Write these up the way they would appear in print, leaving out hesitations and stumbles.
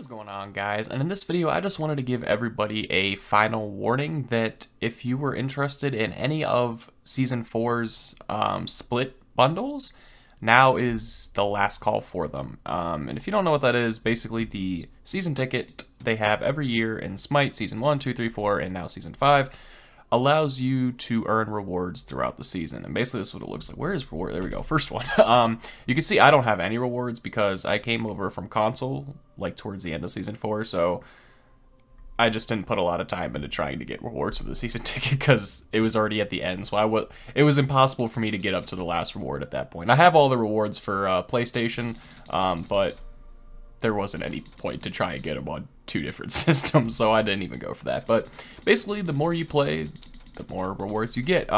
is going on, guys? And in this video I just wanted to give everybody a final warning that if you were interested in any of Season 4's split bundles, now is the last call for them. And if you don't know what that is, basically the season ticket they have every year in Smite Season 1, 2, 3, 4, and now Season 5 allows you to earn rewards throughout the season. And basically this is what it looks like. Where is reward? There we go. First one. You can see I don't have any rewards because I came over from console like towards the end of Season 4, so I just didn't put a lot of time into trying to get rewards for the season ticket because it was already at the end, so it was impossible for me to get up to the last reward at that point. I have all the rewards for PlayStation, but there wasn't any point to try and get them on two different systems, so I didn't even go for that. But basically, the more you play, the more rewards you get.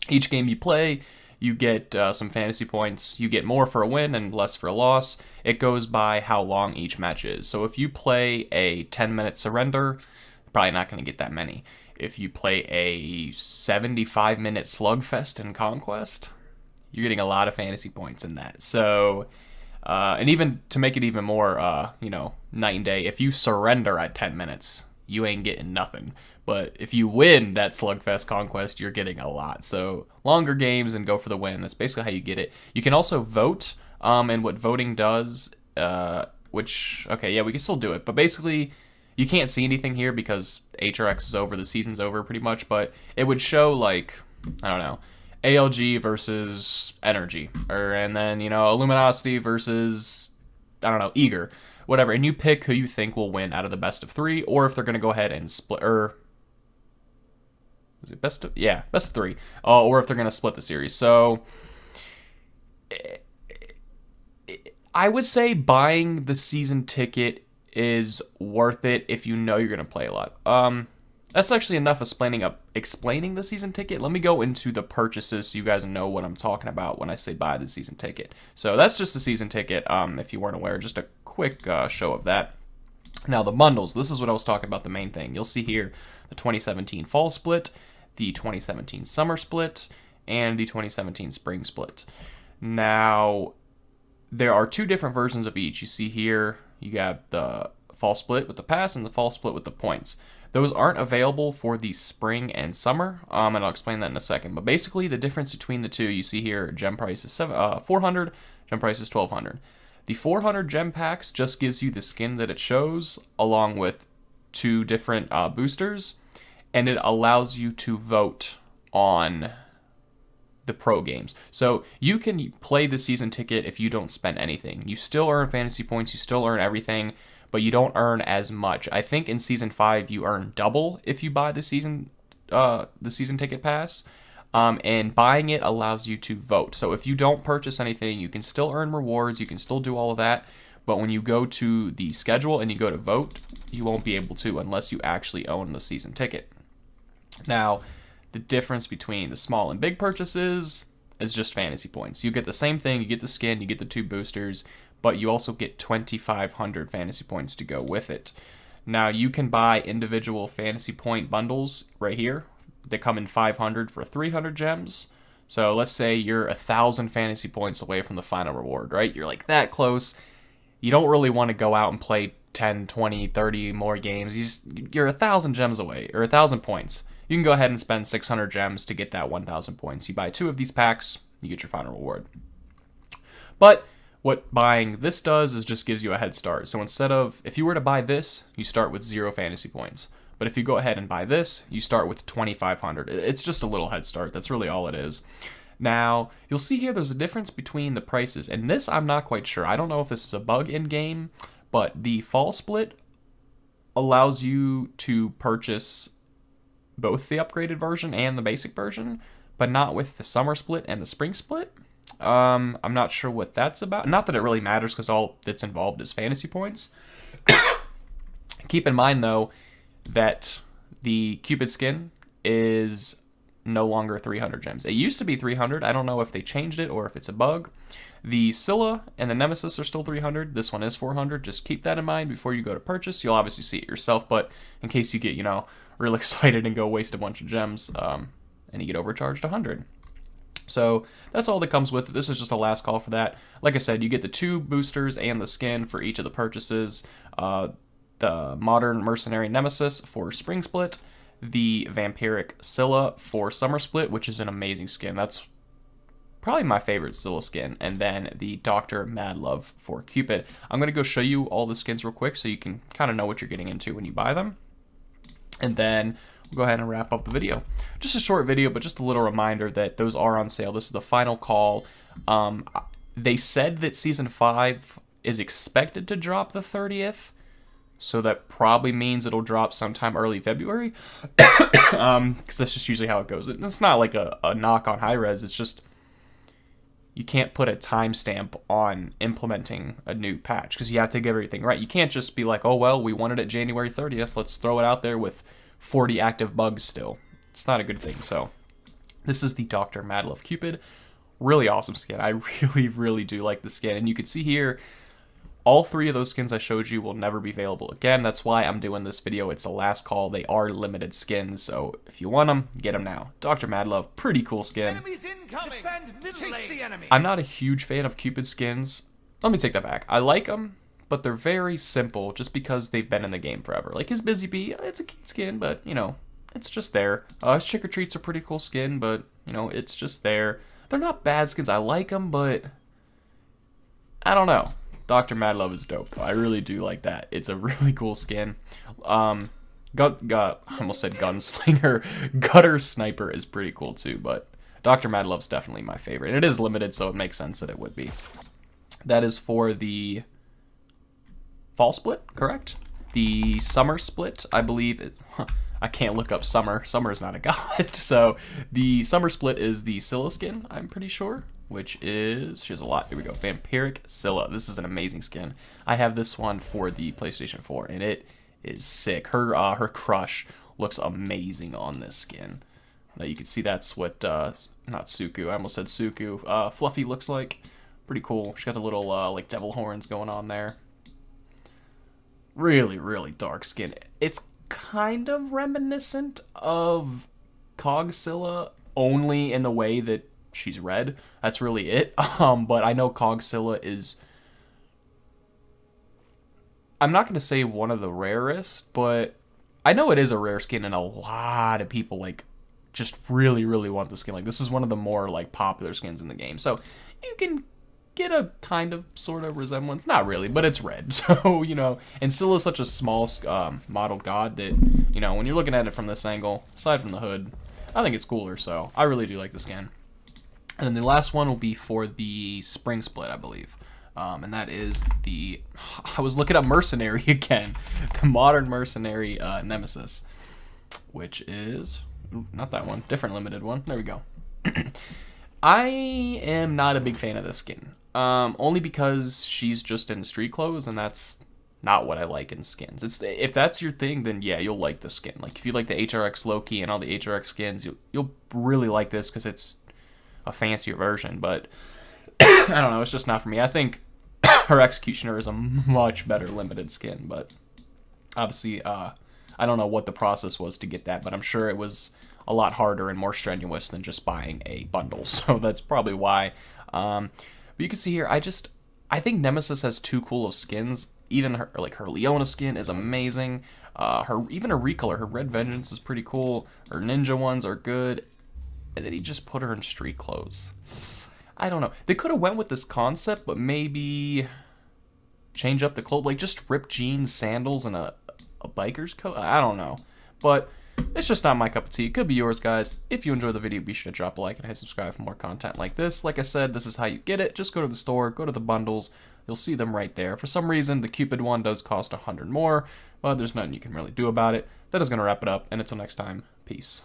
Each game you play, you get some fantasy points. You get more for a win and less for a loss. It goes by how long each match is. So if you play a 10-minute surrender, you're probably not going to get that many. If you play a 75-minute slugfest in Conquest, you're getting a lot of fantasy points in that. So, and even to make it even more, night and day, if you surrender at 10 minutes, you ain't getting nothing. But if you win that Slugfest Conquest, you're getting a lot. So longer games and go for the win. That's basically how you get it. You can also vote, and what voting does, we can still do it. But basically, you can't see anything here because HRX is over, the season's over pretty much. But it would show, like, I don't know, ALG versus Energy. And then, Luminosity versus, I don't know, Eager. Whatever. And you pick who you think will win out of the best of 3, or if they're going to go ahead and split, is it best of 3, or if they're going to split the series. So I would say buying the season ticket is worth it if you know you're going to play a lot. That's actually enough explaining the season ticket. Let me go into the purchases so you guys know what I'm talking about when I say buy the season ticket. So that's just the season ticket, if you weren't aware. Just a quick show of that. Now the bundles, this is what I was talking about, the main thing. You'll see here the 2017 fall split, the 2017 summer split, and the 2017 spring split. Now, there are two different versions of each. You see here, you have the fall split with the pass and the fall split with the points. Those aren't available for the spring and summer, and I'll explain that in a second. But basically, the difference between the two, you see here, gem price is 400, gem price is 1200. The 400 gem packs just gives you the skin that it shows, along with two different boosters, and it allows you to vote on the pro games. So you can play the season ticket if you don't spend anything. You still earn fantasy points, you still earn everything, but you don't earn as much. I think in Season 5 you earn double if you buy the season ticket pass. And buying it allows you to vote. So if you don't purchase anything, you can still earn rewards, you can still do all of that, but when you go to the schedule and you go to vote, you won't be able to unless you actually own the season ticket. Now, the difference between the small and big purchases is just fantasy points. You get the same thing, you get the skin, you get the two boosters, but you also get 2,500 fantasy points to go with it. Now, you can buy individual fantasy point bundles right here. They come in 500 for 300 gems. So let's say you're 1,000 fantasy points away from the final reward, right? You're like that close. You don't really want to go out and play 10, 20, 30 more games. You're 1,000 gems away, or 1,000 points. You can go ahead and spend 600 gems to get that 1,000 points. You buy 2 of these packs, you get your final reward. But what buying this does is just gives you a head start. So if you were to buy this, you start with 0 fantasy points. But if you go ahead and buy this, you start with 2,500. It's just a little head start. That's really all it is. Now, you'll see here there's a difference between the prices. And this, I'm not quite sure. I don't know if this is a bug in-game, but the fall split allows you to purchase both the upgraded version and the basic version, but not with the summer split and the spring split. I'm not sure what that's about. Not that it really matters because all that's involved is fantasy points. Keep in mind, though, that the Cupid skin is no longer 300 gems. It used to be 300. I don't know if they changed it or if it's a bug. The Scylla and the Nemesis are still 300. This one is 400. Just keep that in mind before you go to purchase. You'll obviously see it yourself, but in case you get, real excited and go waste a bunch of gems, and you get overcharged 100. So that's all that comes with it. This is just a last call for that. Like I said, you get the 2 boosters and the skin for each of the purchases. The Modern Mercenary Nemesis for Spring Split, the Vampiric Scylla for Summer Split, which is an amazing skin. That's probably my favorite Scylla skin. And then the Dr. Madlove for Cupid. I'm going to go show you all the skins real quick so you can kind of know what you're getting into when you buy them. And then we'll go ahead and wrap up the video. Just a short video, but just a little reminder that those are on sale. This is the final call. They said that Season 5 is expected to drop the 30th. So that probably means it'll drop sometime early February. Because that's just usually how it goes. It's not like a knock on high-res. It's just you can't put a timestamp on implementing a new patch. Because you have to get everything right. You can't just be like, oh, well, we wanted it January 30th. Let's throw it out there with 40 active bugs still. It's not a good thing. So this is the Dr. Madlove Cupid. Really awesome skin. I really do like the skin. And you can see here, all 3 of those skins I showed you will never be available again. That's why I'm doing this video. It's a last call. They are limited skins, so if you want them, get them now. Dr. Madlove, pretty cool skin. Enemies incoming. Chase the enemy. I'm not a huge fan of Cupid skins. Let me take that back. I like them, but they're very simple just because they've been in the game forever. Like his Busy Bee, it's a cute skin, but, you know, it's just there. His Trick or Treat's a pretty cool skin, but, you know, it's just there. They're not bad skins. I like them, but I don't know. Dr. Madlove is dope, though. I really do like that. It's a really cool skin. I almost said Gunslinger. Gutter Sniper is pretty cool, too, but Dr. Madlove's definitely my favorite. And it is limited, so it makes sense that it would be. That is for the Fall Split, correct? The Summer Split, I believe. I can't look up Summer. Summer is not a god. So the Summer Split is the Scylla skin, I'm pretty sure. Which is, she has a lot. Here we go. Vampiric Scylla. This is an amazing skin. I have this one for the PlayStation 4, and it is sick. Her crush looks amazing on this skin. Now you can see that's what, not Suku, I almost said Suku. Fluffy looks like. Pretty cool. She got the little, like, devil horns going on there. Really dark skin. It's kind of reminiscent of Cogscylla, only in the way that she's red. That's really it. But I know Cogscylla is, I'm not going to say one of the rarest, but I know it is a rare skin, and a lot of people, like, just really want the skin. Like, this is one of the more, like, popular skins in the game. So you can get a kind of sort of resemblance. Not really, but it's red. So, you know, and Scylla is such a small modeled god that, you know, when you're looking at it from this angle, aside from the hood, I think it's cooler. So I really do like the skin. And then the last one will be for the Spring Split, I believe. And that is the, I was looking up Mercenary again, the Modern Mercenary Nemesis, which is, not that one, different limited one. There we go. I am not a big fan of this skin, only because she's just in street clothes, and that's not what I like in skins. If that's your thing, then yeah, you'll like the skin. Like if you like the HRX Loki and all the HRX skins, you'll really like this because it's a fancier version, but I don't know, it's just not for me. I think her Executioner is a much better limited skin, but obviously I don't know what the process was to get that, but I'm sure it was a lot harder and more strenuous than just buying a bundle, so that's probably why. But you can see here, I think Nemesis has too cool of skins. Even her Leona skin is amazing. Even her recolor, her Red Vengeance is pretty cool. Her ninja ones are good. And then he just put her in street clothes. I don't know. They could have went with this concept, but maybe change up the clothes. Like, just ripped jeans, sandals, and a biker's coat. I don't know. But it's just not my cup of tea. It could be yours, guys. If you enjoyed the video, be sure to drop a like and hit subscribe for more content like this. Like I said, this is how you get it. Just go to the store, go to the bundles. You'll see them right there. For some reason, the Cupid one does cost 100 more, but there's nothing you can really do about it. That is going to wrap it up, and until next time, peace.